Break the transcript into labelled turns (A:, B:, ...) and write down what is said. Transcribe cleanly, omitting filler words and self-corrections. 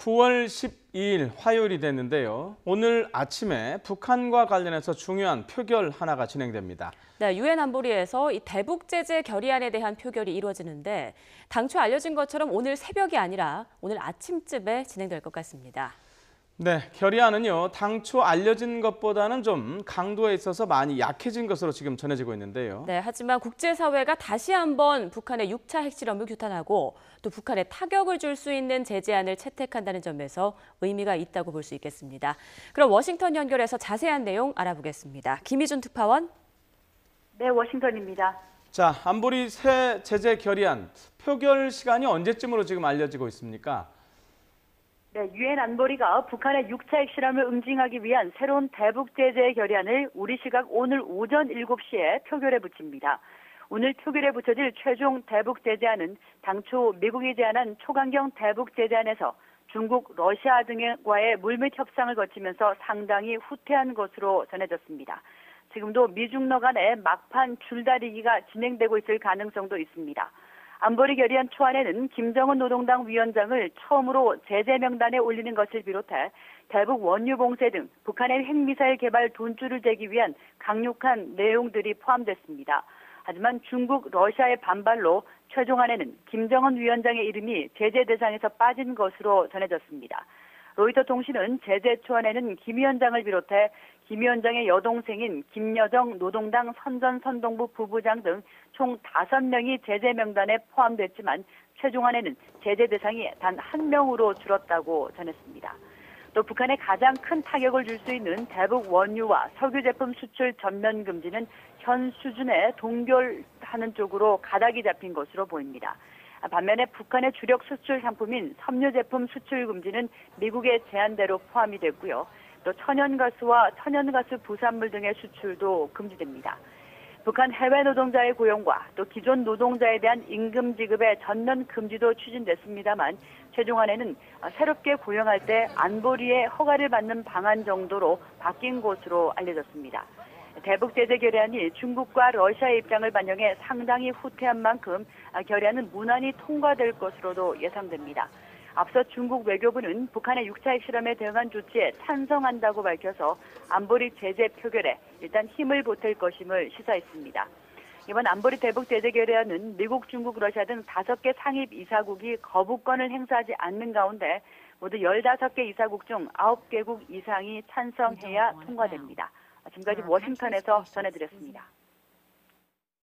A: 9월 12일 화요일이 됐는데요. 오늘 아침에 북한과 관련해서 중요한 표결 하나가 진행됩니다.
B: 네, 유엔 안보리에서 이 대북 제재 결의안에 대한 표결이 이루어지는데 당초 알려진 것처럼 오늘 새벽이 아니라 오늘 아침쯤에 진행될 것 같습니다.
A: 네, 결의안은요. 당초 알려진 것보다는 좀 강도에 있어서 많이 약해진 것으로 지금 전해지고 있는데요.
B: 네, 하지만 국제사회가 다시 한번 북한의 6차 핵실험을 규탄하고 또 북한에 타격을 줄 수 있는 제재안을 채택한다는 점에서 의미가 있다고 볼 수 있겠습니다. 그럼 워싱턴 연결해서 자세한 내용 알아보겠습니다. 김희준 특파원.
C: 네, 워싱턴입니다.
A: 자, 안보리 새 제재 결의안 표결 시간이 언제쯤으로 지금 알려지고 있습니까?
C: 네, 유엔 안보리가 북한의 6차 핵실험을 응징하기 위한 새로운 대북 제재 결의안을 우리 시각 오늘 오전 7시에 표결에 붙입니다. 오늘 표결에 붙여질 최종 대북 제재안은 당초 미국이 제안한 초강경 대북 제재안에서 중국, 러시아 등과의 물밑 협상을 거치면서 상당히 후퇴한 것으로 전해졌습니다. 지금도 미중러 간의 막판 줄다리기가 진행되고 있을 가능성도 있습니다. 안보리 결의안 초안에는 김정은 노동당 위원장을 처음으로 제재 명단에 올리는 것을 비롯해 대북 원유 봉쇄 등 북한의 핵미사일 개발 돈줄을 재기 위한 강력한 내용들이 포함됐습니다. 하지만 중국, 러시아의 반발로 최종안에는 김정은 위원장의 이름이 제재 대상에서 빠진 것으로 전해졌습니다. 로이터 통신은 제재 초안에는 김 위원장을 비롯해 김 위원장의 여동생인 김여정 노동당 선전선동부 부부장 등 총 5명이 제재 명단에 포함됐지만 최종안에는 제재 대상이 단 1명으로 줄었다고 전했습니다. 또 북한에 가장 큰 타격을 줄 수 있는 대북 원유와 석유 제품 수출 전면 금지는 현 수준에 동결하는 쪽으로 가닥이 잡힌 것으로 보입니다. 반면에 북한의 주력 수출 상품인 섬유 제품 수출 금지는 미국의 제한대로 포함이 됐고요. 또 천연가스와 천연가스 부산물 등의 수출도 금지됩니다. 북한 해외 노동자의 고용과 또 기존 노동자에 대한 임금 지급의 전면 금지도 추진됐습니다만 최종안에는 새롭게 고용할 때 안보리의 허가를 받는 방안 정도로 바뀐 것으로 알려졌습니다. 대북 제재 결의안이 중국과 러시아의 입장을 반영해 상당히 후퇴한 만큼 결의안은 무난히 통과될 것으로도 예상됩니다. 앞서 중국 외교부는 북한의 6차 핵실험에 대응한 조치에 찬성한다고 밝혀서 안보리 제재 표결에 일단 힘을 보탤 것임을 시사했습니다. 이번 안보리 대북 제재 결의안은 미국, 중국, 러시아 등 5개 상입 이사국이 거부권을 행사하지 않는 가운데 모두 15개 이사국 중 9개국 이상이 찬성해야 통과됩니다. 지금까지 워싱턴에서 전해드렸습니다.